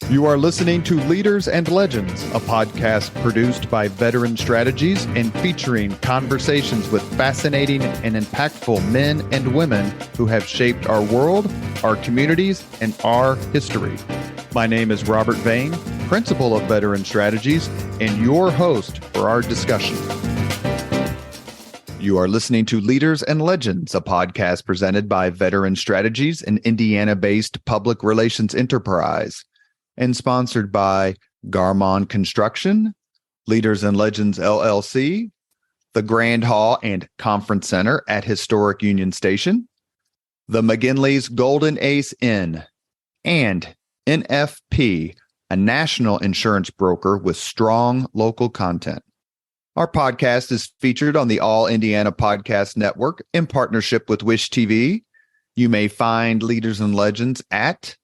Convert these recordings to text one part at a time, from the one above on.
You are listening to Leaders and Legends, a podcast produced by Veteran Strategies and featuring conversations with fascinating and impactful men and women who have shaped our world, our communities, and our history. My name is Robert Vane, Principal of Veteran Strategies, and your host for our discussion. You are listening to Leaders and Legends, a podcast presented by Veteran Strategies, an Indiana-based public relations enterprise, and sponsored by Garmon Construction, Leaders and Legends LLC, the Grand Hall and Conference Center at Historic Union Station, the McGinley's Golden Ace Inn, and NFP, a national insurance broker with strong local content. Our podcast is featured on the All Indiana Podcast Network in partnership with Wish TV. You may find Leaders and Legends at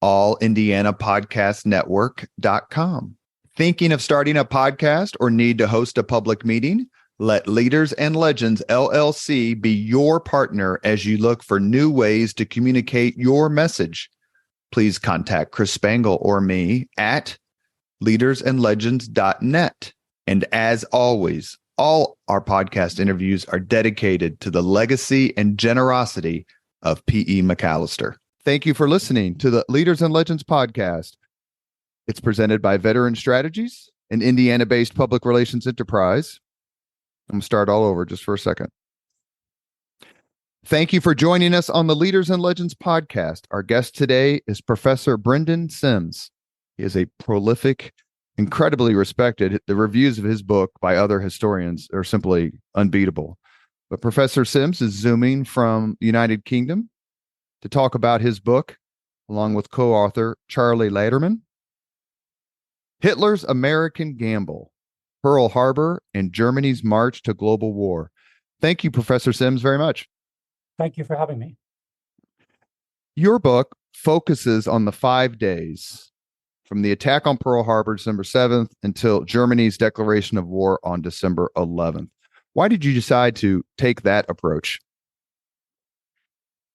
allindianapodcastnetwork.com. Thinking of starting a podcast or need to host a public meeting? Let Leaders and Legends LLC be your partner as you look for new ways to communicate your message. Please contact Chris Spangle or me at leadersandlegends.net. And as always, all our podcast interviews are dedicated to the legacy and generosity of P.E. McAllister. Thank you for listening to the Leaders and Legends podcast. It's presented by Veteran Strategies, an Indiana-based public relations enterprise. I'm going to start all over just for a second. Thank you for joining us on the Leaders and Legends podcast. Our guest today is Professor Brendan Sims. He is a prolific, incredibly respected. The reviews of his book by other historians are simply unbeatable. But Professor Sims is zooming from the United Kingdom to talk about his book, along with co-author Charlie Laderman, Hitler's American Gamble, Pearl Harbor, and Germany's March to Global War. Thank you, Professor Sims, very much. Thank you for having me. Your book focuses on the 5 days from the attack on Pearl Harbor, December 7th, until Germany's declaration of war on December 11th. Why did you decide to take that approach?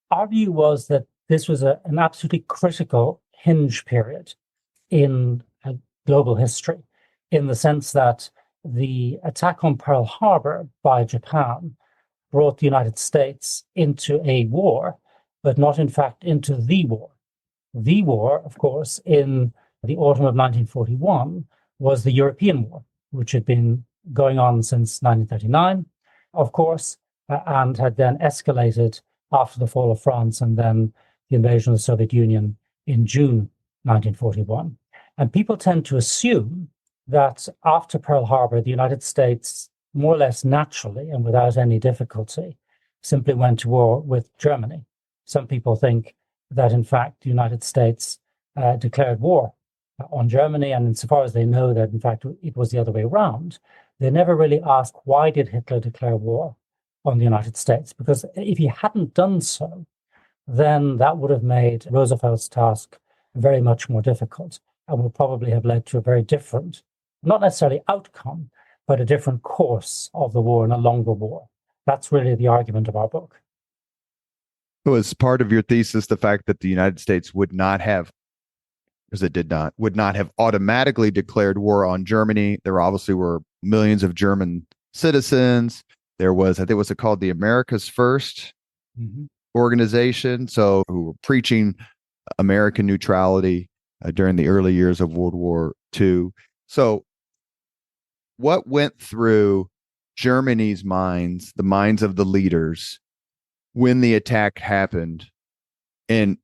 Our view was that this was an absolutely critical hinge period in global history, in the sense that the attack on Pearl Harbor by Japan brought the United States into a war, but not in fact into the war. The war, of course, in the autumn of 1941 was the European War, which had been going on since 1939, of course, and had then escalated after the fall of France and then the invasion of the Soviet Union in June 1941. And people tend to assume that after Pearl Harbor, the United States, more or less naturally and without any difficulty, simply went to war with Germany. Some people think that, in fact, the United States declared war on Germany, and insofar as they know that, in fact, it was the other way around, they never really ask, why did Hitler declare war on the United States? Because if he hadn't done so, then that would have made Roosevelt's task very much more difficult and would probably have led to a very different, not necessarily outcome, but a different course of the war and a longer war. That's really the argument of our book. So as part of your thesis, the fact that the United States would not have, because it did not, would not have automatically declared war on Germany. There obviously were millions of German citizens. There was, I think, what's it called, the America's First organization, so who were preaching American neutrality during the early years of World War II. So what went through Germany's minds, the minds of the leaders, when the attack happened? And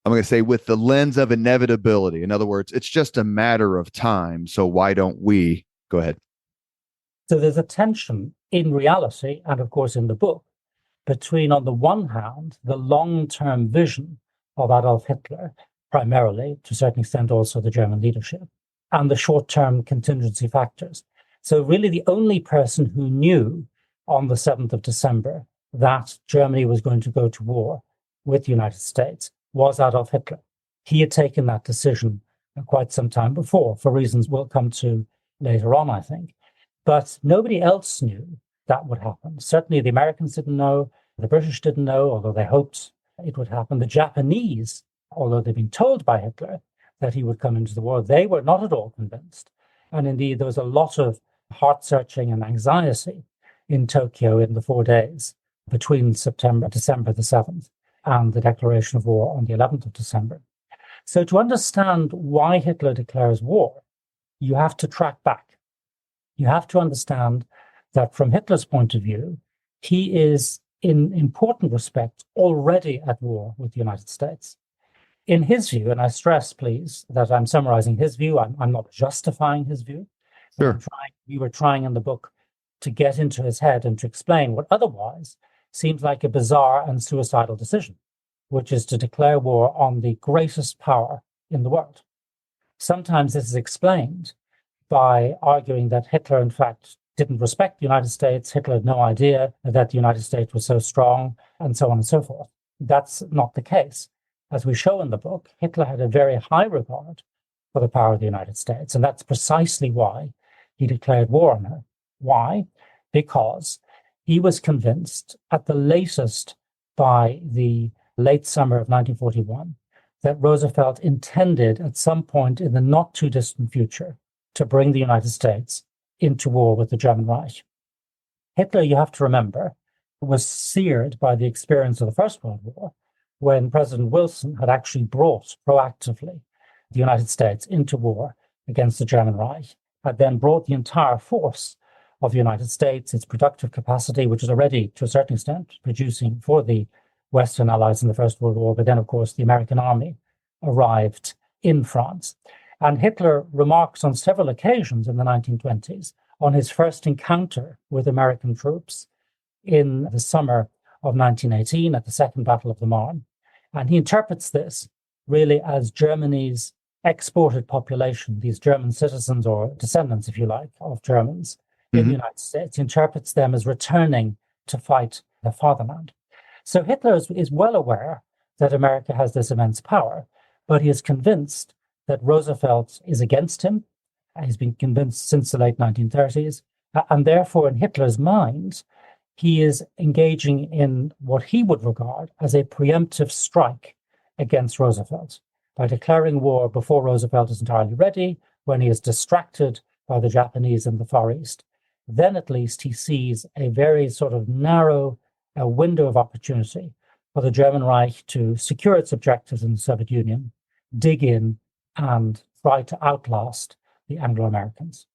I'm going to say with the lens of inevitability. In other words, it's just a matter of time. So why don't we? Go ahead. So there's a tension in reality, and of course in the book, between, on the one hand, the long-term vision of Adolf Hitler, primarily, to a certain extent also the German leadership, and the short-term contingency factors. So really the only person who knew on the 7th of December that Germany was going to go to war with the United States was Adolf Hitler. He had taken that decision quite some time before, for reasons we'll come to later on, I think. But nobody else knew that would happen. Certainly the Americans didn't know, the British didn't know, although they hoped it would happen. The Japanese, although they'd been told by Hitler that he would come into the war. They were not at all convinced. And indeed, there was a lot of heart-searching and anxiety in Tokyo in the 4 days between December the 7th, and the declaration of war on the 11th of December. So to understand why Hitler declares war, you have to track back. You have to understand that from Hitler's point of view, he is in important respects already at war with the United States. In his view, and I stress, please, that I'm summarizing his view, I'm not justifying his view. Sure. We were trying in the book to get into his head and to explain what otherwise seems like a bizarre and suicidal decision, which is to declare war on the greatest power in the world. Sometimes this is explained by arguing that Hitler, in fact, didn't respect the United States. Hitler had no idea that the United States was so strong, and so on and so forth. That's not the case. As we show in the book, Hitler had a very high regard for the power of the United States, and that's precisely why he declared war on her. Why? Because he was convinced at the latest by the late summer of 1941 that Roosevelt intended at some point in the not too distant future to bring the United States into war with the German Reich. Hitler, you have to remember, was seared by the experience of the First World War, when President Wilson had actually brought proactively the United States into war against the German Reich, had then brought the entire force of the United States, its productive capacity, which was already, to a certain extent, producing for the Western Allies in the First World War. But then, of course, the American army arrived in France. And Hitler remarks on several occasions in the 1920s on his first encounter with American troops in the summer of 1918 at the Second Battle of the Marne. And he interprets this really as Germany's exported population, these German citizens or descendants, if you like, of Germans in the United States. He interprets them as returning to fight the fatherland. So Hitler is well aware that America has this immense power, but he is convinced that Roosevelt is against him. He's been convinced since the late 1930s. And therefore, in Hitler's mind, he is engaging in what he would regard as a preemptive strike against Roosevelt by declaring war before Roosevelt is entirely ready, when he is distracted by the Japanese in the Far East. Then at least he sees a very sort of narrow window of opportunity for the German Reich to secure its objectives in the Soviet Union, dig in, and try to outlast the Anglo-Americans.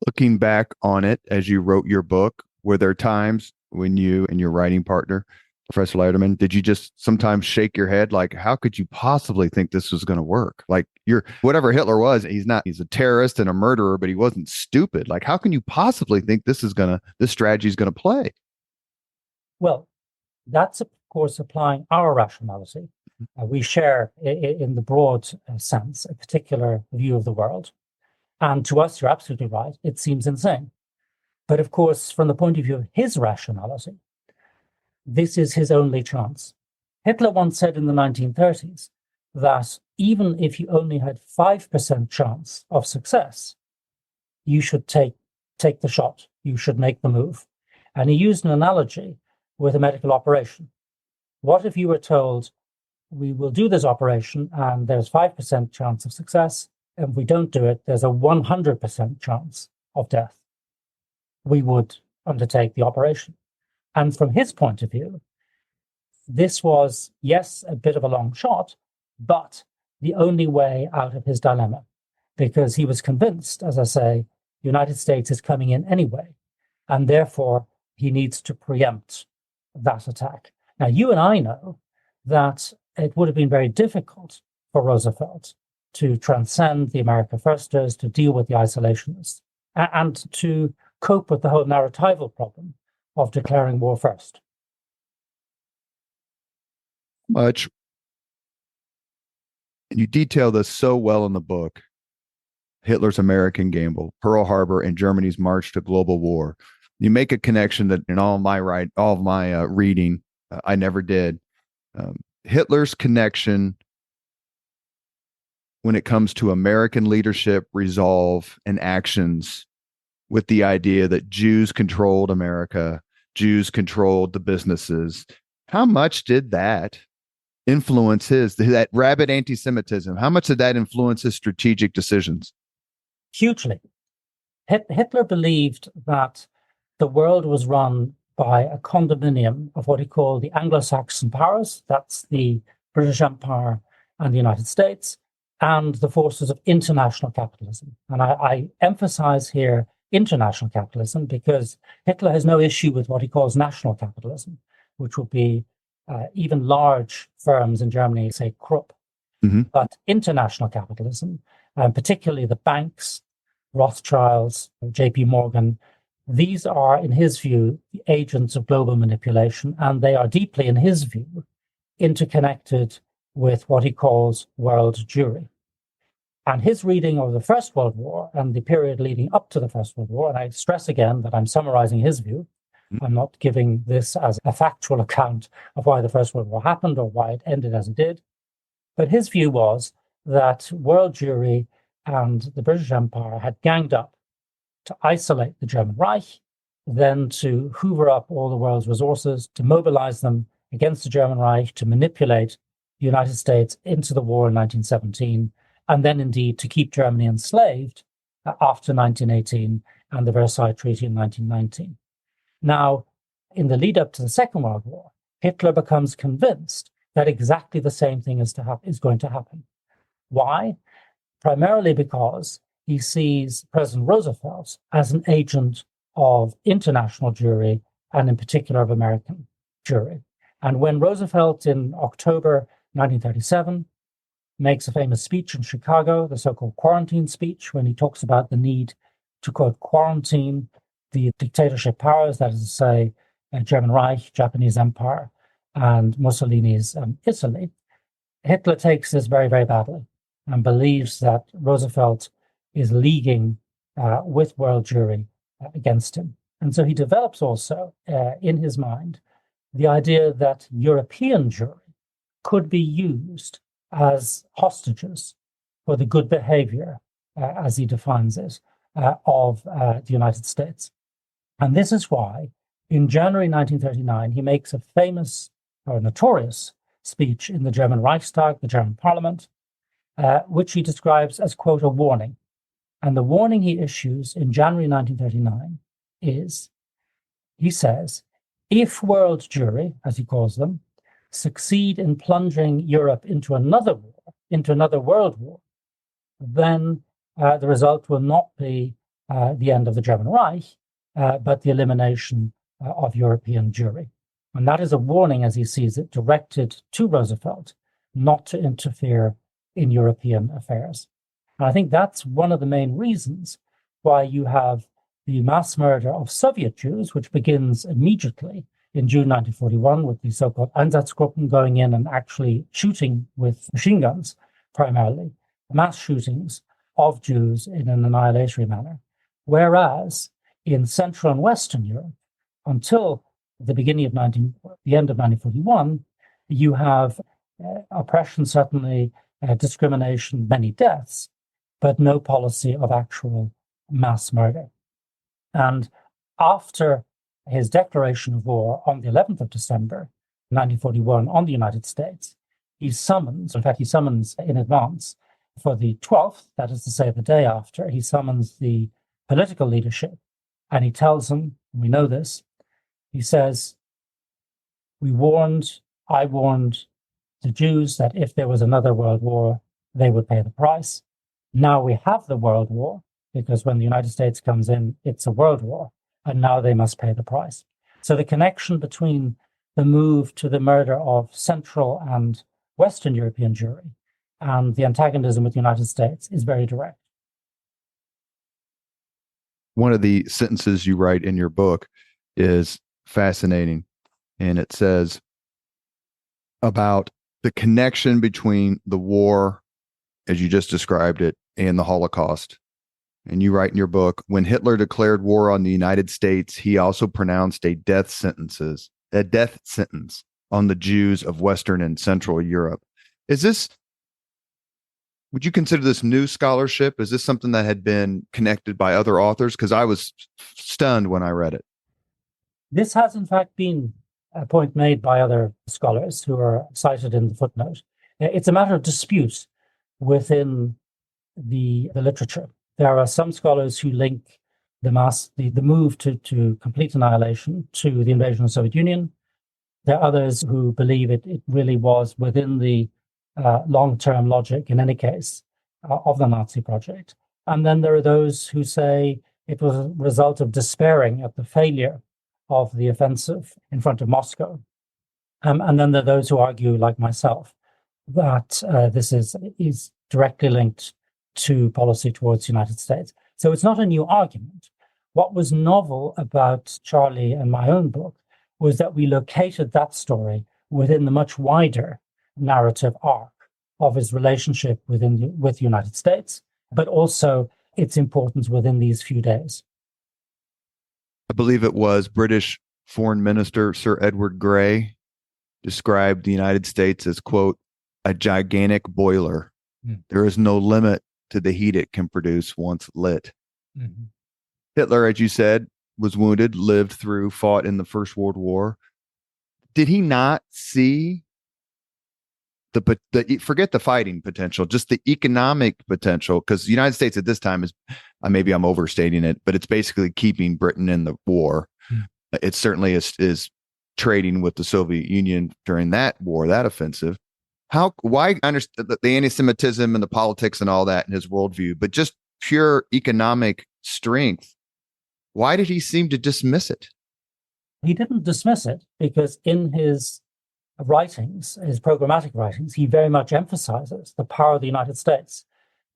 Looking back on it as you wrote your book, were there times when you and your writing partner, Professor Letterman, did you just sometimes shake your head like, how could you possibly think this was going to work? Like, whatever Hitler was, he's a terrorist and a murderer, but he wasn't stupid. Like, how can you possibly think this strategy is going to play? Well, that's of course applying our rationality. We share in the broad sense a particular view of the world. And to us, you're absolutely right, it seems insane. But of course, from the point of view of his rationality, this is his only chance. Hitler once said in the 1930s that even if you only had 5% chance of success, you should take the shot, you should make the move. And he used an analogy with a medical operation. What if you were told, we will do this operation and there's 5% chance of success, and if we don't do it, there's a 100% chance of death? We would undertake the operation. And from his point of view, this was, yes, a bit of a long shot, but the only way out of his dilemma, because he was convinced, as I say, the United States is coming in anyway, and therefore he needs to preempt that attack. Now, you and I know that it would have been very difficult for Roosevelt to transcend the America Firsters, to deal with the isolationists, and to cope with the whole narratival problem of declaring war first. Much. And you detail this so well in the book, Hitler's American Gamble, Pearl Harbor, and Germany's march to global war. You make a connection that in all of my reading, I never did. Hitler's connection when it comes to American leadership, resolve, and actions with the idea that Jews controlled America, Jews controlled the businesses. How much did that influence that rabid anti-Semitism? How much did that influence his strategic decisions? Hugely. Hitler believed that the world was run by a condominium of what he called the Anglo-Saxon powers. That's the British Empire and the United States, and the forces of international capitalism. And I emphasize here international capitalism because Hitler has no issue with what he calls national capitalism, which would be even large firms in Germany, say Krupp. Mm-hmm. But international capitalism, particularly the banks, Rothschilds, JP Morgan, these are, in his view, the agents of global manipulation, and they are deeply, in his view, interconnected with what he calls world Jewry. And his reading of the First World War and the period leading up to the First World War, and I stress again that I'm summarizing his view, I'm not giving this as a factual account of why the First World War happened or why it ended as it did, but his view was that world Jewry and the British Empire had ganged up to isolate the German Reich, then to hoover up all the world's resources, to mobilize them against the German Reich, to manipulate the United States into the war in 1917, and then indeed to keep Germany enslaved after 1918 and the Versailles Treaty in 1919. Now, in the lead up to the Second World War, Hitler becomes convinced that exactly the same thing is going to happen. Why? Primarily because he sees President Roosevelt as an agent of international Jewry and in particular of American Jewry. And when Roosevelt in October 1937 makes a famous speech in Chicago, the so-called quarantine speech, when he talks about the need to, quote, quarantine the dictatorship powers, that is to say, German Reich, Japanese Empire, and Mussolini's Italy, Hitler takes this very, very badly and believes that Roosevelt is leaguing with world Jewry against him. And so he develops also in his mind the idea that European Jewry could be used as hostages for the good behavior, as he defines it, of the United States. And this is why in January 1939, he makes a famous or notorious speech in the German Reichstag, the German parliament, which he describes as, quote, a warning. And the warning he issues in January 1939 is, he says, if world Jewry, as he calls them, succeed in plunging Europe into another war, into another world war, then the result will not be the end of the German Reich, but the elimination of European Jewry. And that is a warning, as he sees it, directed to Roosevelt not to interfere in European affairs. And I think that's one of the main reasons why you have the mass murder of Soviet Jews, which begins immediately in June 1941 with the so-called Einsatzgruppen going in and actually shooting with machine guns, primarily, mass shootings of Jews in an annihilatory manner. Whereas in Central and Western Europe, until the beginning of the end of 1941, you have oppression, certainly discrimination, many deaths, but no policy of actual mass murder. And after his declaration of war on the 11th of December, 1941, on the United States, he summons in advance for the 12th, that is to say the day after, he summons the political leadership and he tells them, we know this, he says, I warned the Jews that if there was another world war, they would pay the price. Now we have the world war, because when the United States comes in, it's a world war, and now they must pay the price. So the connection between the move to the murder of Central and Western European Jewry and the antagonism with the United States is very direct. One of the sentences you write in your book is fascinating, and it says about the connection between the war, as you just described it, and the Holocaust. And you write in your book, when Hitler declared war on the United States, he also pronounced a death sentence on the Jews of Western and Central Europe. Would you consider this new scholarship? Is this something that had been connected by other authors? Because I was stunned when I read it. This has, in fact, been a point made by other scholars who are cited in the footnote. It's a matter of dispute within the literature. There are some scholars who link the move to complete annihilation to the invasion of the Soviet Union. There are others who believe it really was within the long-term logic, in any case, of the Nazi project. And then there are those who say it was a result of despairing at the failure of the offensive in front of Moscow. And then there are those who argue, like myself, that this is directly linked to policy towards the United States. So it's not a new argument. What was novel about Charlie and my own book was that we located that story within the much wider narrative arc of his relationship with the United States, but also its importance within these few days. I believe it was British Foreign Minister Sir Edward Grey described the United States as, quote, a gigantic boiler. There is no limit to the heat it can produce once lit. Mm-hmm. Hitler, as you said, was wounded, lived through, fought in the First World War. Did he not see the forget the fighting potential, just the economic potential? Because the United States at this time is, maybe I'm overstating it, but it's basically keeping Britain in the war. It certainly is trading with the Soviet Union during that war, that offensive. Why understand the anti-Semitism and the politics and all that in his worldview, but just pure economic strength, why did he seem to dismiss it? He didn't dismiss it because in his writings, his programmatic writings, he very much emphasizes the power of the United States,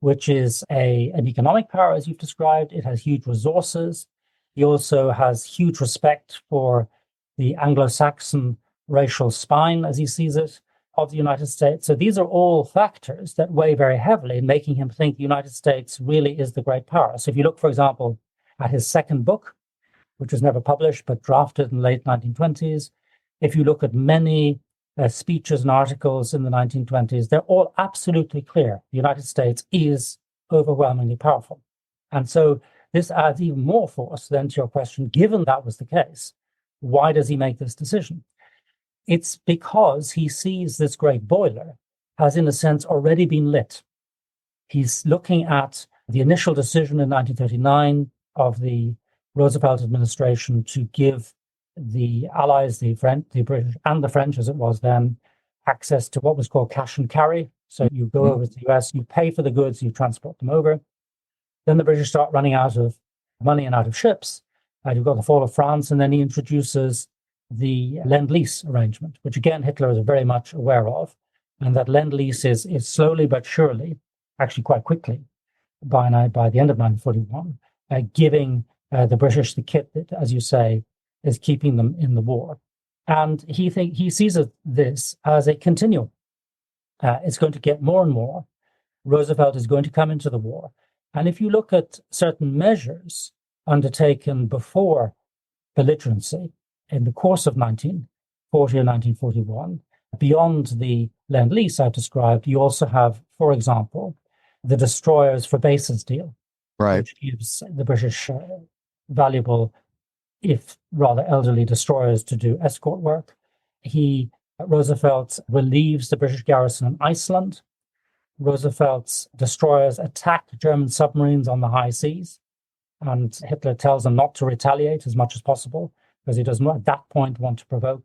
which is an economic power, as you've described. It has huge resources. He also has huge respect for the Anglo-Saxon racial spine, as he sees it, of the United States. So these are all factors that weigh very heavily in making him think the United States really is the great power. So if you look, for example, at his second book, which was never published but drafted in the late 1920s, if you look at many speeches and articles in the 1920s, they're all absolutely clear. The United States is overwhelmingly powerful. And so this adds even more force then to your question, given that was the case, why does he make this decision? It's because he sees this great boiler has, in a sense, already been lit. He's looking at the initial decision in 1939 of the Roosevelt administration to give the Allies, the British and the French, as it was then, access to what was called cash and carry. So you go over to the US, you pay for the goods, you transport them over. Then the British start running out of money and out of ships. You've got the fall of France, and then he introduces the Lend-Lease arrangement, which again Hitler is very much aware of, and that Lend-Lease is slowly but surely, actually quite quickly, by the end of 1941, giving the British the kit that, as you say, is keeping them in the war. And he sees this as a continuum. It's going to get more and more. Roosevelt is going to come into the war. And if you look at certain measures undertaken before belligerency in the course of 1940 and 1941, beyond the Lend-Lease I've described, you also have, for example, the destroyers for bases deal, right, which gives the British valuable, if rather elderly, destroyers to do escort work. Roosevelt relieves the British garrison in Iceland. Roosevelt's destroyers attack German submarines on the high seas, and Hitler tells them not to retaliate as much as possible, because he does not at that point want to provoke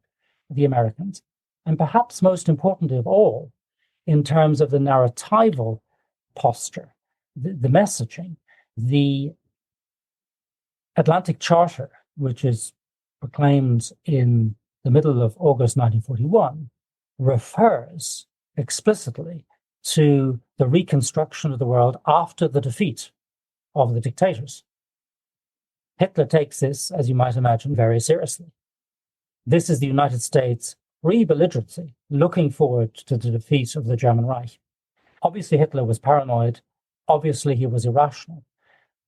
the Americans. And perhaps most importantly of all, in terms of the narratival posture, the messaging, the Atlantic Charter, which is proclaimed in the middle of August 1941, refers explicitly to the reconstruction of the world after the defeat of the dictators. Hitler takes this, as you might imagine, very seriously. This is the United States pre-belligerency, looking forward to the defeat of the German Reich. Obviously, Hitler was paranoid. Obviously, he was irrational.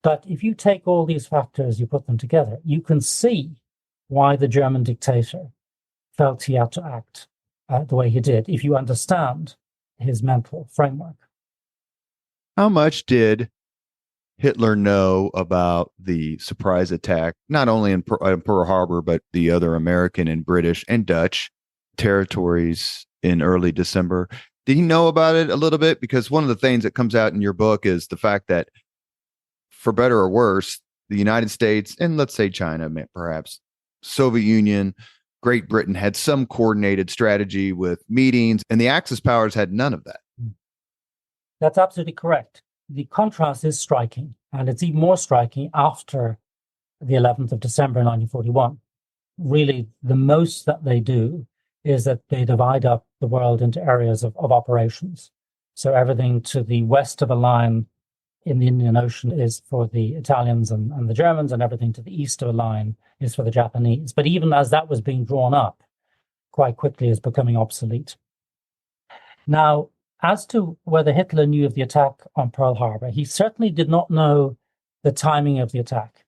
But if you take all these factors, you put them together, you can see why the German dictator felt he had to act the way he did, if you understand his mental framework. How much did Hitler know about the surprise attack, not only in Pearl Harbor, but the other American and British and Dutch territories in early December? Did he know about it a little bit? Because one of the things that comes out in your book is the fact that, for better or worse, the United States and let's say China, perhaps Soviet Union, Great Britain had some coordinated strategy with meetings, and the Axis powers had none of that. That's absolutely correct. The contrast is striking, and it's even more striking after the 11th of December 1941. Really, the most that they do is that they divide up the world into areas of operations. So everything to the west of a line in the Indian Ocean is for the Italians and the Germans, and everything to the east of a line is for the Japanese. But even as that was being drawn up, quite quickly is becoming obsolete. Now, as to whether Hitler knew of the attack on Pearl Harbor, he certainly did not know the timing of the attack.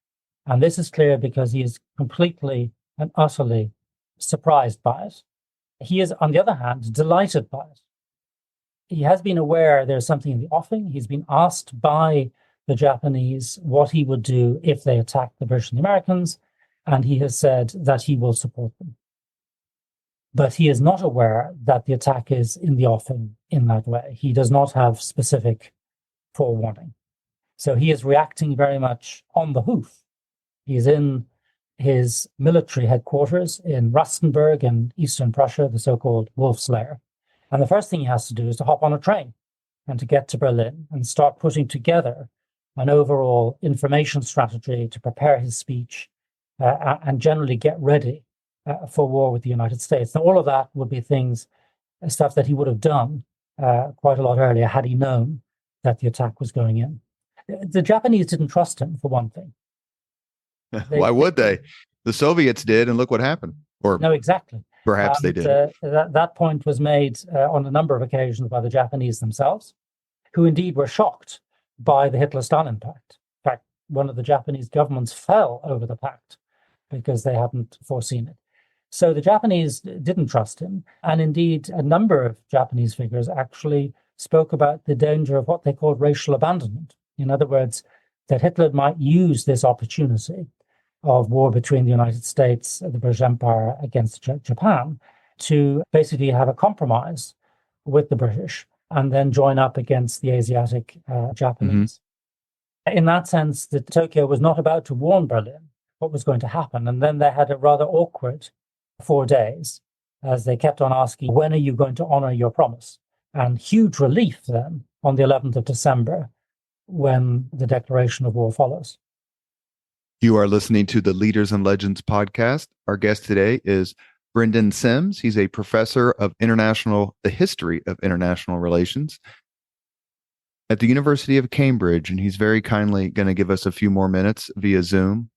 And this is clear because he is completely and utterly surprised by it. He is, on the other hand, delighted by it. He has been aware there's something in the offing. He's been asked by the Japanese what he would do if they attacked the British and the Americans, and he has said that he will support them. But he is not aware that the attack is in the offing in that way. He does not have specific forewarning. So he is reacting very much on the hoof. He is in his military headquarters in Rastenburg in eastern Prussia, the so-called Wolf's Lair. And the first thing he has to do is to hop on a train and to get to Berlin and start putting together an overall information strategy to prepare his speech and generally get ready for war with the United States. Now, all of that would be stuff that he would have done quite a lot earlier had he known that the attack was going in. The Japanese didn't trust him, for one thing. Why would they? The Soviets did, and look what happened. Or no, exactly. Perhaps they did. That point was made on a number of occasions by the Japanese themselves, who indeed were shocked by the Hitler-Stalin pact. In fact, one of the Japanese governments fell over the pact because they hadn't foreseen it. So the Japanese didn't trust him. And indeed, a number of Japanese figures actually spoke about the danger of what they called racial abandonment. In other words, that Hitler might use this opportunity of war between the United States and the British Empire against Japan to basically have a compromise with the British and then join up against the Asiatic Japanese. In that sense, Tokyo was not about to warn Berlin what was going to happen. And then they had a rather awkward 4 days as they kept on asking, when are you going to honor your promise? And huge relief then on the 11th of December when the declaration of war follows. You are listening to the Leaders and Legends podcast. Our guest today is Brendan Sims. He's a professor of the history of international relations at the University of Cambridge, and he's very kindly going to give us a few more minutes via Zoom.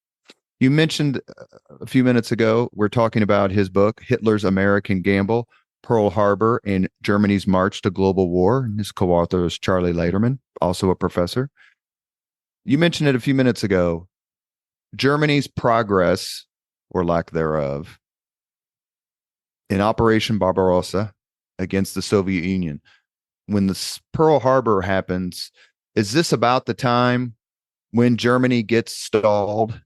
You mentioned a few minutes ago, we're talking about his book, Hitler's American Gamble, Pearl Harbor, and Germany's March to Global War. And his co-author is Charlie Lederman, also a professor. You mentioned it a few minutes ago. Germany's progress, or lack thereof, in Operation Barbarossa against the Soviet Union. When the Pearl Harbor happens, is this about the time when Germany gets stalled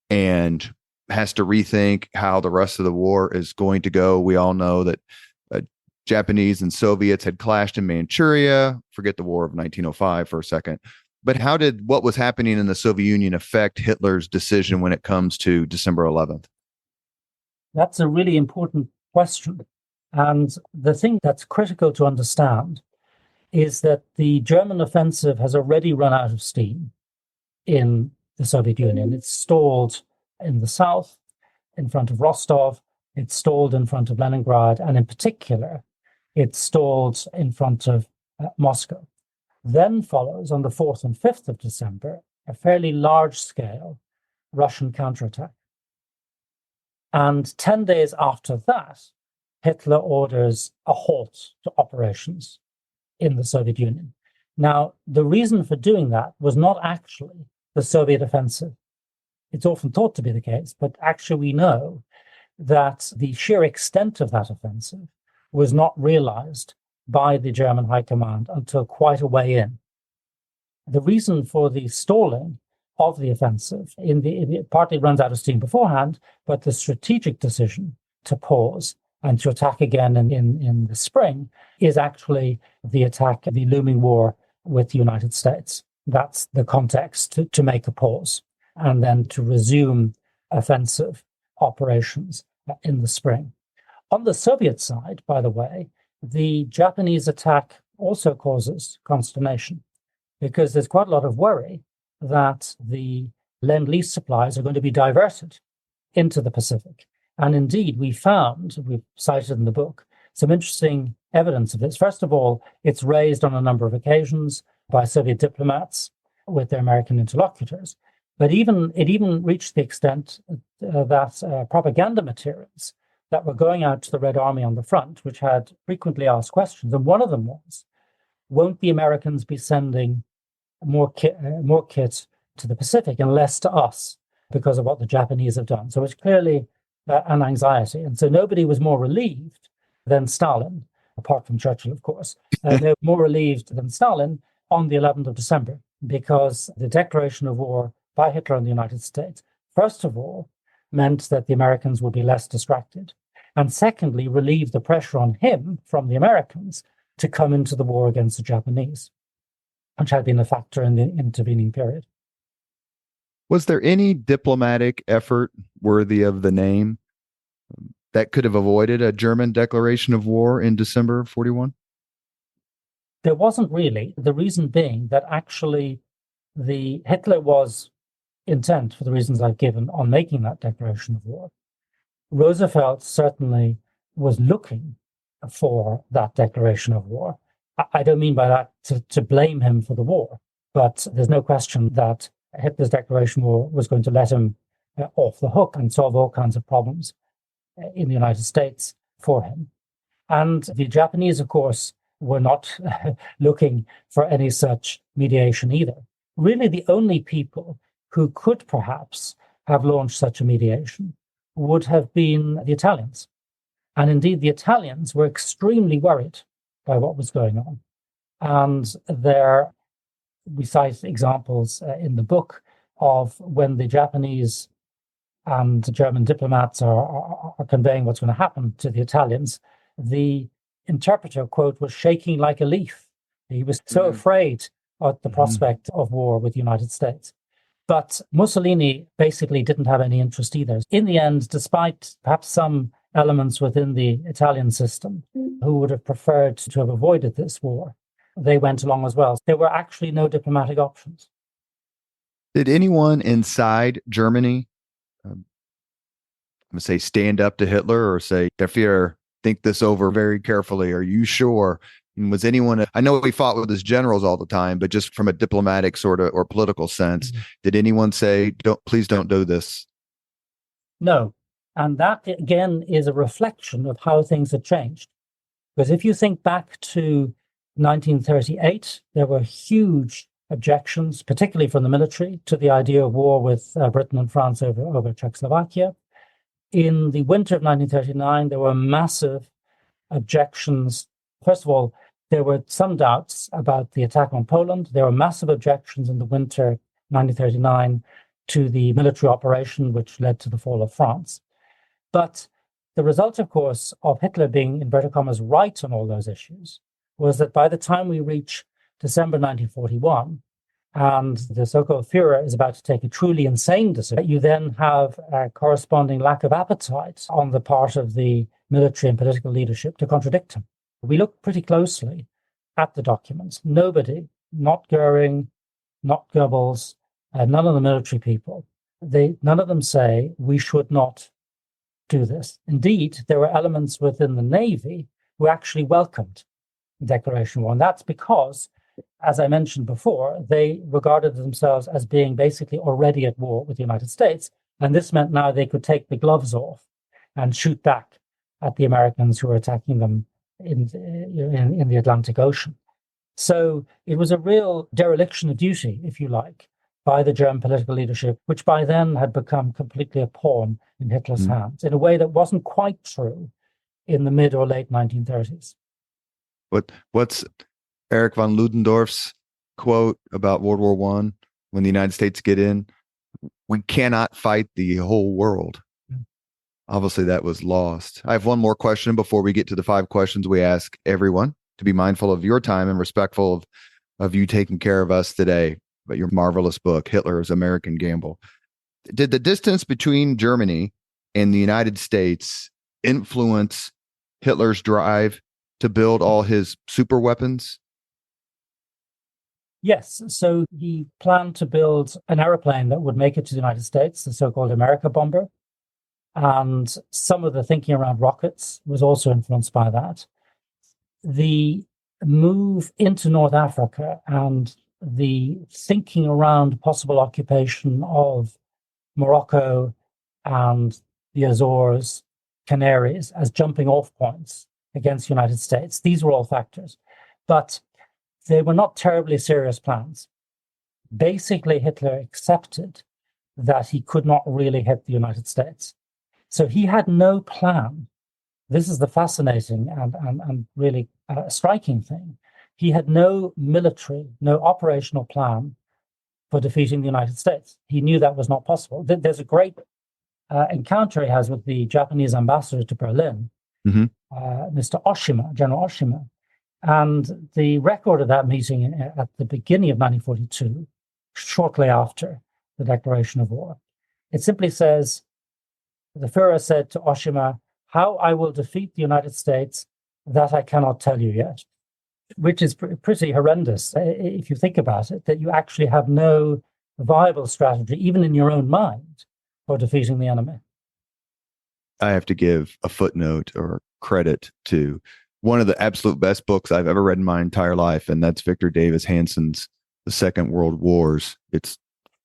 and has to rethink how the rest of the war is going to go? We all know that Japanese and Soviets had clashed in Manchuria. Forget the War of 1905 for a second. But how did what was happening in the Soviet Union affect Hitler's decision when it comes to December 11th? That's a really important question. And the thing that's critical to understand is that the German offensive has already run out of steam in the Soviet Union. It's stalled in the south, in front of Rostov. It's stalled in front of Leningrad. And in particular, it's stalled in front of Moscow. Then follows, on the 4th and 5th of December, a fairly large-scale Russian counterattack. And 10 days after that, Hitler orders a halt to operations in the Soviet Union. Now, the reason for doing that was not actually the Soviet offensive. It's often thought to be the case, but actually we know that the sheer extent of that offensive was not realized by the German high command until quite a way in. The reason for the stalling of the offensive partly runs out of steam beforehand, but the strategic decision to pause and to attack again in the spring is actually the looming war with the United States. That's the context to make a pause and then to resume offensive operations in the spring. On the Soviet side, by the way, the Japanese attack also causes consternation because there's quite a lot of worry that the Lend-Lease supplies are going to be diverted into the Pacific. And indeed, we've cited in the book, some interesting evidence of this. First of all, it's raised on a number of occasions by Soviet diplomats with their American interlocutors. But it even reached the extent that propaganda materials that were going out to the Red Army on the front, which had frequently asked questions, and one of them was, won't the Americans be sending more kit to the Pacific and less to us because of what the Japanese have done? So it's clearly an anxiety. And so nobody was more relieved than Stalin, apart from Churchill, of course. They were more relieved than Stalin on the 11th of December, because the declaration of war by Hitler in the United States, first of all, meant that the Americans would be less distracted. And secondly, relieved the pressure on him from the Americans to come into the war against the Japanese, which had been a factor in the intervening period. Was there any diplomatic effort worthy of the name that could have avoided a German declaration of war in December of 41? There wasn't really. The reason being that actually Hitler was intent, for the reasons I've given, on making that declaration of war. Roosevelt certainly was looking for that declaration of war. I don't mean by that to blame him for the war, but there's no question that Hitler's declaration of war was going to let him off the hook and solve all kinds of problems in the United States for him. And the Japanese, of course, were not looking for any such mediation either. Really, the only people who could perhaps have launched such a mediation would have been the Italians. And indeed, the Italians were extremely worried by what was going on. And we cite examples in the book of when the Japanese and German diplomats are conveying what's going to happen to the Italians. The interpreter, quote, was shaking like a leaf. He was so afraid of the prospect of war with the United States. But Mussolini basically didn't have any interest either. In the end, despite perhaps some elements within the Italian system who would have preferred to have avoided this war, they went along as well. There were actually no diplomatic options. Did anyone inside Germany, I'm going to say, stand up to Hitler or say, Der Führer, think this over very carefully? Are you sure? And was anyone, I know he fought with his generals all the time, but just from a diplomatic sort of or political sense, did anyone say, please don't do this? No. And that, again, is a reflection of how things had changed. Because if you think back to 1938, there were huge objections, particularly from the military, to the idea of war with Britain and France over Czechoslovakia. In the winter of 1939, there were massive objections. First of all, there were some doubts about the attack on Poland. There were massive objections in the winter 1939 to the military operation, which led to the fall of France. But the result, of course, of Hitler being, inverted commas, right on all those issues was that by the time we reach December 1941, and the so-called Führer is about to take a truly insane decision, you then have a corresponding lack of appetite on the part of the military and political leadership to contradict him. We look pretty closely at the documents. Nobody, not Goering, not Goebbels, none of the military people, none of them say we should not do this. Indeed, there were elements within the Navy who actually welcomed the declaration of war. And that's because, as I mentioned before, they regarded themselves as being basically already at war with the United States. And this meant now they could take the gloves off and shoot back at the Americans who were attacking them in the Atlantic Ocean. So it was a real dereliction of duty, if you like, by the German political leadership, which by then had become completely a pawn in Hitler's hands, in a way that wasn't quite true in the mid or late 1930s. What's Erich von Ludendorff's quote about World War One when the United States get in? We cannot fight the whole world. Obviously, that was lost. I have one more question before we get to the 5 questions we ask everyone to be mindful of your time and respectful of you taking care of us today. But your marvelous book, Hitler's American Gamble. Did the distance between Germany and the United States influence Hitler's drive to build all his super weapons? Yes. So he planned to build an aeroplane that would make it to the United States, the so-called America bomber. And some of the thinking around rockets was also influenced by that. The move into North Africa and the thinking around possible occupation of Morocco and the Azores, Canaries as jumping off points against the United States. These were all factors, but they were not terribly serious plans. Basically, Hitler accepted that he could not really hit the United States. So he had no plan. This is the fascinating and really striking thing. He had no military, no operational plan for defeating the United States. He knew that was not possible. There's a great encounter he has with the Japanese ambassador to Berlin, Mr. Oshima, General Oshima. And the record of that meeting at the beginning of 1942, shortly after the declaration of war, it simply says, the Führer said to Oshima, "How I will defeat the United States, that I cannot tell you yet," which is pretty horrendous if you think about it, that you actually have no viable strategy, even in your own mind, for defeating the enemy. I have to give a footnote or credit to one of the absolute best books I've ever read in my entire life, and that's Victor Davis Hanson's The Second World Wars.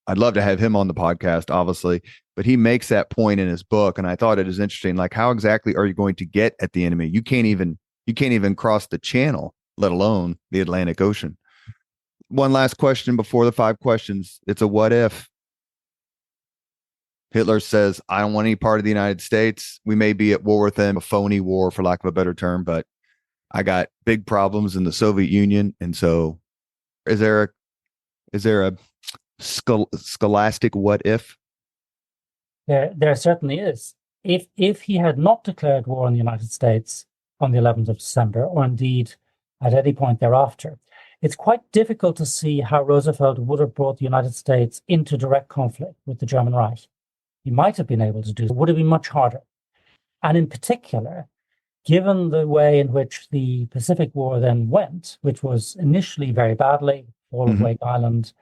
I'd love to have him on the podcast, obviously, but he makes that point in his book, and I thought it is interesting. Like, how exactly are you going to get at the enemy? You can't even cross the channel, let alone the Atlantic Ocean. One last question before the 5 questions. It's a what if. Hitler says, I don't want any part of the United States. We may be at war with them, a phony war, for lack of a better term, but I got big problems in the Soviet Union. And so is there a scholastic what if? There certainly is. If he had not declared war on the United States on the 11th of December, or indeed at any point thereafter, it's quite difficult to see how Roosevelt would have brought the United States into direct conflict with the German Reich. He might have been able to do it, would have been much harder. And in particular, given the way in which the Pacific War then went, which was initially very badly, fall of Wake Island,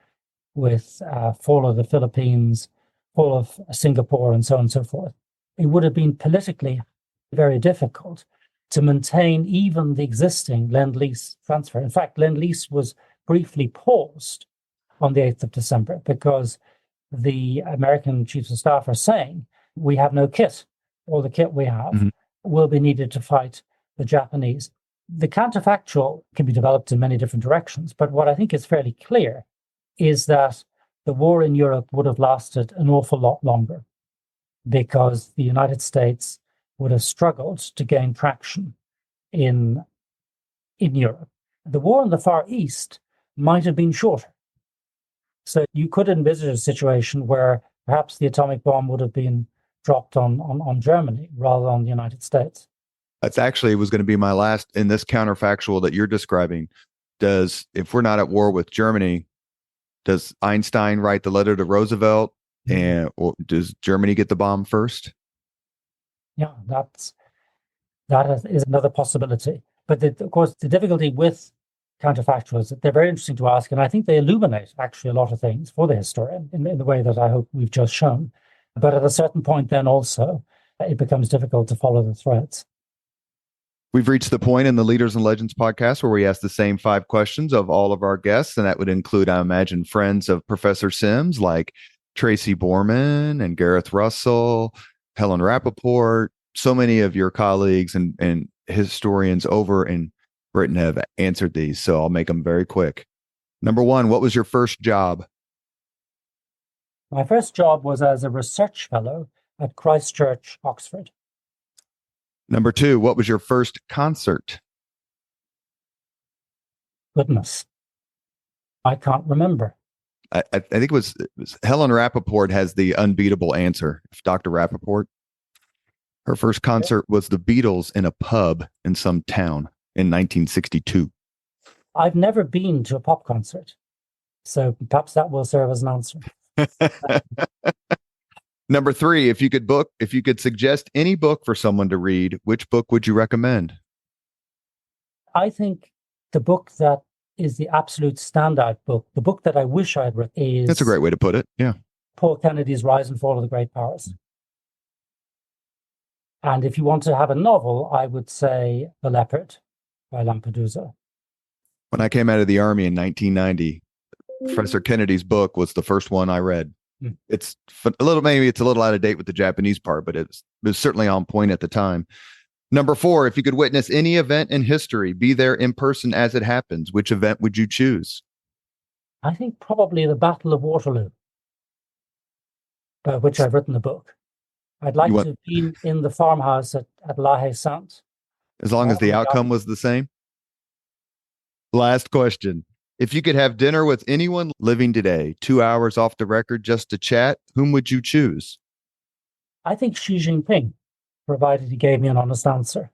with fall of the Philippines, fall of Singapore, and so on and so forth, it would have been politically very difficult to maintain even the existing Lend-Lease transfer. In fact, Lend-Lease was briefly paused on the 8th of December because the American chiefs of staff are saying, we have no kit. All the kit we have will be needed to fight the Japanese. The counterfactual can be developed in many different directions, but what I think is fairly clear is that the war in Europe would have lasted an awful lot longer because the United States would have struggled to gain traction in Europe. The war in the Far East might have been shorter. So you could envisage a situation where perhaps the atomic bomb would have been dropped on Germany rather than the United States. That's actually was going to be my last in this counterfactual that you're describing. If we're not at war with Germany, does Einstein write the letter to Roosevelt, or does Germany get the bomb first? Yeah, that is another possibility. But of course, the difficulty with counterfactuals, they're very interesting to ask, and I think they illuminate actually a lot of things for the historian in the way that I hope we've just shown. But at a certain point, then also, it becomes difficult to follow the threads. We've reached the point in the Leaders and Legends podcast where we ask the same 5 questions of all of our guests, and that would include, I imagine, friends of Professor Sims like Tracy Borman and Gareth Russell, Helen Rappaport. So many of your colleagues and historians over in Britain have answered these, so I'll make them very quick. Number 1, what was your first job? My first job was as a research fellow at Christ Church, Oxford. Number 2, what was your first concert? Goodness. I can't remember. I think it was Helen Rappaport has the unbeatable answer. Dr. Rappaport. Her first concert was the Beatles in a pub in some town in 1962. I've never been to a pop concert, so perhaps that will serve as an answer. Number 3, if you could suggest any book for someone to read, which book would you recommend? I think the book that is the absolute standout book, the book that I wish I had read, is... That's a great way to put it, yeah. Paul Kennedy's Rise and Fall of the Great Powers. And if you want to have a novel, I would say The Leopard by Lampedusa. When I came out of the Army in 1990, Professor Kennedy's book was the first one I read. It's maybe it's a little out of date with the Japanese part, but it was certainly on point at the time. Number 4, if you could witness any event in history, be there in person as it happens, which event would you choose? I think probably the Battle of Waterloo, by which I've written a book. I'd like to have been in the farmhouse at La Haye Sainte. As long as the outcome was the same? Last question. If you could have dinner with anyone living today, 2 hours off the record just to chat, whom would you choose? I think Xi Jinping, provided he gave me an honest answer.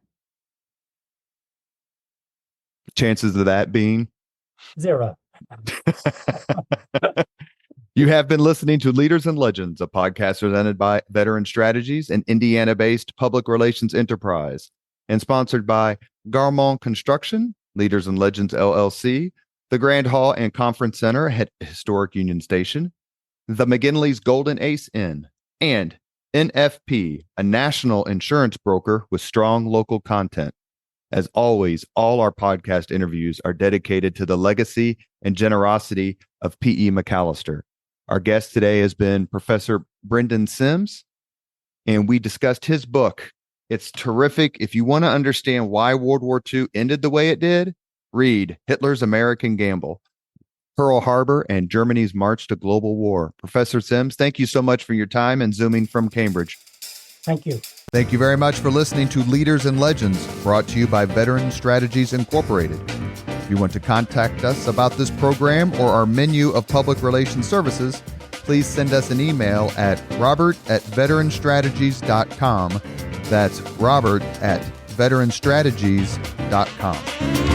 Chances of that being? 0. You have been listening to Leaders and Legends, a podcast presented by Veteran Strategies, an Indiana-based public relations enterprise, and sponsored by Garmont Construction, Leaders and Legends LLC, the Grand Hall and Conference Center at Historic Union Station, the McGinley's Golden Ace Inn, and NFP, a national insurance broker with strong local content. As always, all our podcast interviews are dedicated to the legacy and generosity of P.E. McAllister. Our guest today has been Professor Brendan Sims, and we discussed his book. It's terrific. If you want to understand why World War II ended the way it did, read Hitler's American Gamble, Pearl Harbor, and Germany's March to Global War. Professor Sims, thank you so much for your time and Zooming from Cambridge. Thank you. Thank you very much for listening to Leaders and Legends, brought to you by Veteran Strategies Incorporated. If you want to contact us about this program or our menu of public relations services, please send us an email at robert@veteranstrategies.com. That's robert@veteranstrategies.com.